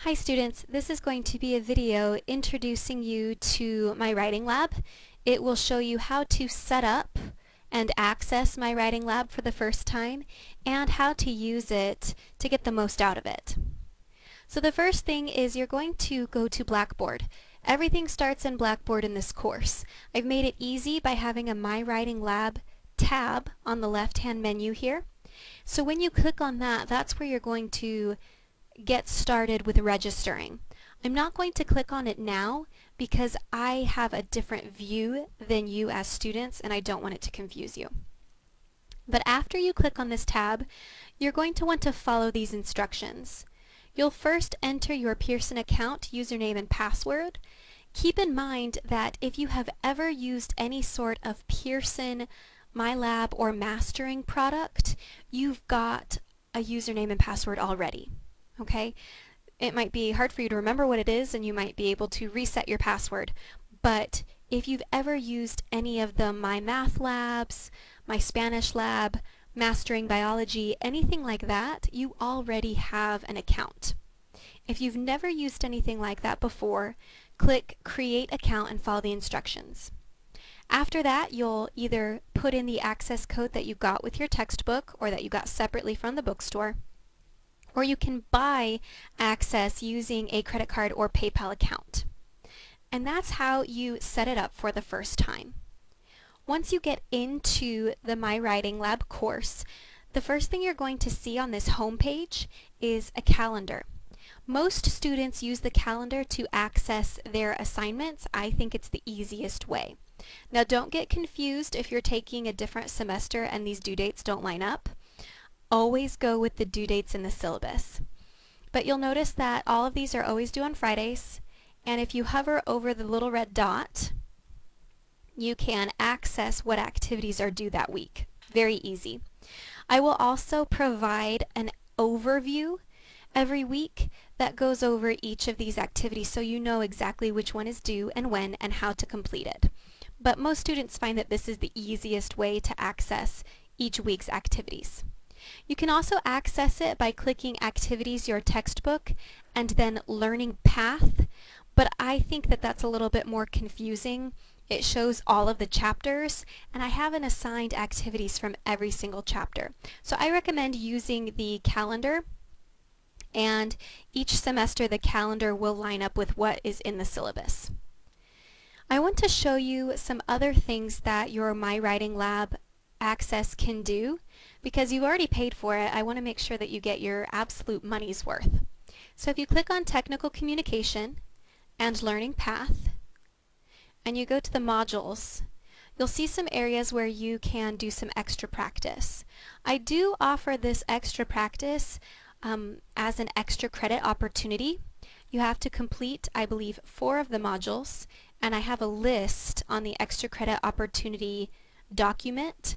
Hi students, this is going to be a video introducing you to MyWritingLab. It will show you how to set up and access MyWritingLab for the first time and how to use it to get the most out of it. So the first thing is you're going to go to Blackboard. Everything starts in Blackboard in this course. I've made it easy by having a MyWritingLab tab on the left-hand menu here. So when you click on that, that's where you're going to get started with registering. I'm not going to click on it now because I have a different view than you as students and I don't want it to confuse you. But after you click on this tab, you're going to want to follow these instructions. You'll first enter your Pearson account username and password. Keep in mind that if you have ever used any sort of Pearson, MyLab, or mastering product, you've got a username and password already. Okay? It might be hard for you to remember what it is and you might be able to reset your password. But if you've ever used any of the My Math Labs, My Spanish Lab, Mastering Biology, anything like that, you already have an account. If you've never used anything like that before, click Create Account and follow the instructions. After that, you'll either put in the access code that you got with your textbook or that you got separately from the bookstore, or you can buy access using a credit card or PayPal account. And that's how you set it up for the first time. Once you get into the MyWritingLab course, the first thing you're going to see on this home page is a calendar. Most students use the calendar to access their assignments. I think it's the easiest way. Now don't get confused if you're taking a different semester and these due dates don't line up. Always go with the due dates in the syllabus. But you'll notice that all of these are always due on Fridays, and if you hover over the little red dot, you can access what activities are due that week. Very easy. I will also provide an overview every week that goes over each of these activities so you know exactly which one is due and when and how to complete it. But most students find that this is the easiest way to access each week's activities. You can also access it by clicking Activities Your Textbook and then Learning Path, but I think that that's a little bit more confusing. It shows all of the chapters and I haven't assigned activities from every single chapter. So I recommend using the calendar, and each semester the calendar will line up with what is in the syllabus. I want to show you some other things that your MyWritingLab access can do. Because you've already paid for it, I want to make sure that you get your absolute money's worth. So if you click on Technical Communication and Learning Path, and you go to the modules, you'll see some areas where you can do some extra practice. I do offer this extra practice as an extra credit opportunity. You have to complete, I believe, 4 of the modules, and I have a list on the extra credit opportunity document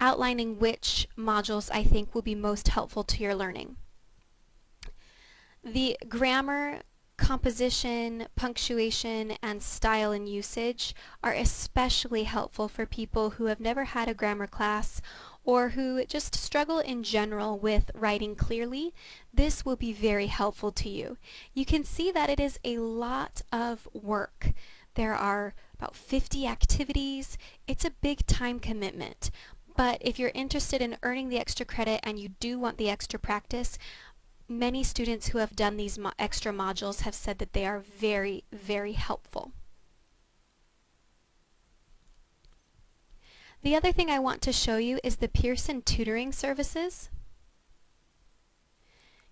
outlining which modules I think will be most helpful to your learning. The grammar, composition, punctuation, and style and usage are especially helpful for people who have never had a grammar class or who just struggle in general with writing clearly. This will be very helpful to you. You can see that it is a lot of work. There are about 50 activities. It's a big time commitment. But if you're interested in earning the extra credit and you do want the extra practice, many students who have done these extra modules have said that they are very, very helpful. The other thing I want to show you is the Pearson Tutoring services.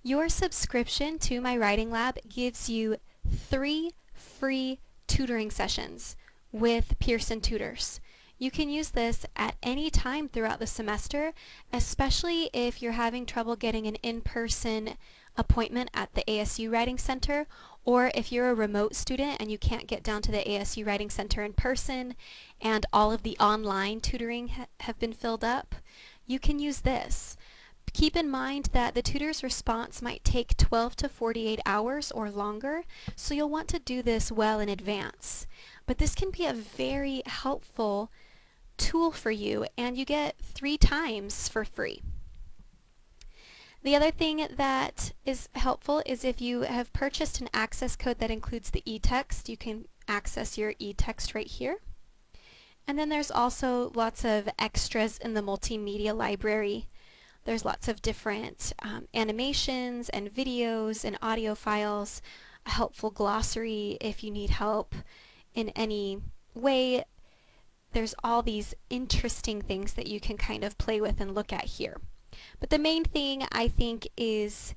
Your subscription to MyWritingLab gives you 3 free tutoring sessions with Pearson tutors. You can use this at any time throughout the semester, especially if you're having trouble getting an in-person appointment at the ASU Writing Center, or if you're a remote student and you can't get down to the ASU Writing Center in person and all of the online tutoring have been filled up. You can use this. Keep in mind that the tutor's response might take 12 to 48 hours or longer, so you'll want to do this well in advance. But this can be a very helpful tool for you, and you get 3 times for free. The other thing that is helpful is if you have purchased an access code that includes the e-text, you can access your e-text right here. And then there's also lots of extras in the multimedia library. There's lots of different animations and videos and audio files, a helpful glossary if you need help in any way. There's all these interesting things that you can kind of play with and look at here. But the main thing I think is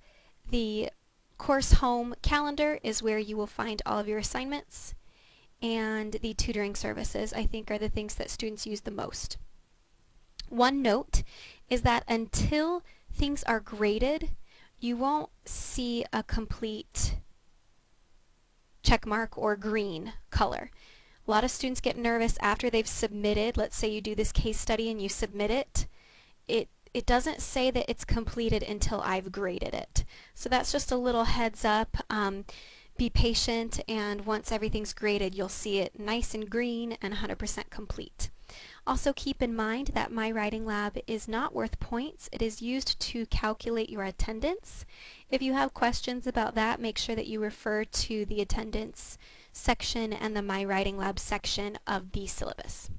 the course home calendar is where you will find all of your assignments, and the tutoring services I think are the things that students use the most. One note is that until things are graded, you won't see a complete check mark or green color. A lot of students get nervous after they've submitted. Let's say you do this case study and you submit it. It doesn't say that it's completed until I've graded it. So that's just a little heads up. Be patient, and once everything's graded, you'll see it nice and green and 100% complete. Also keep in mind that MyWritingLab is not worth points. It is used to calculate your attendance. If you have questions about that, make sure that you refer to the attendance section and the MyWritingLab section of the syllabus.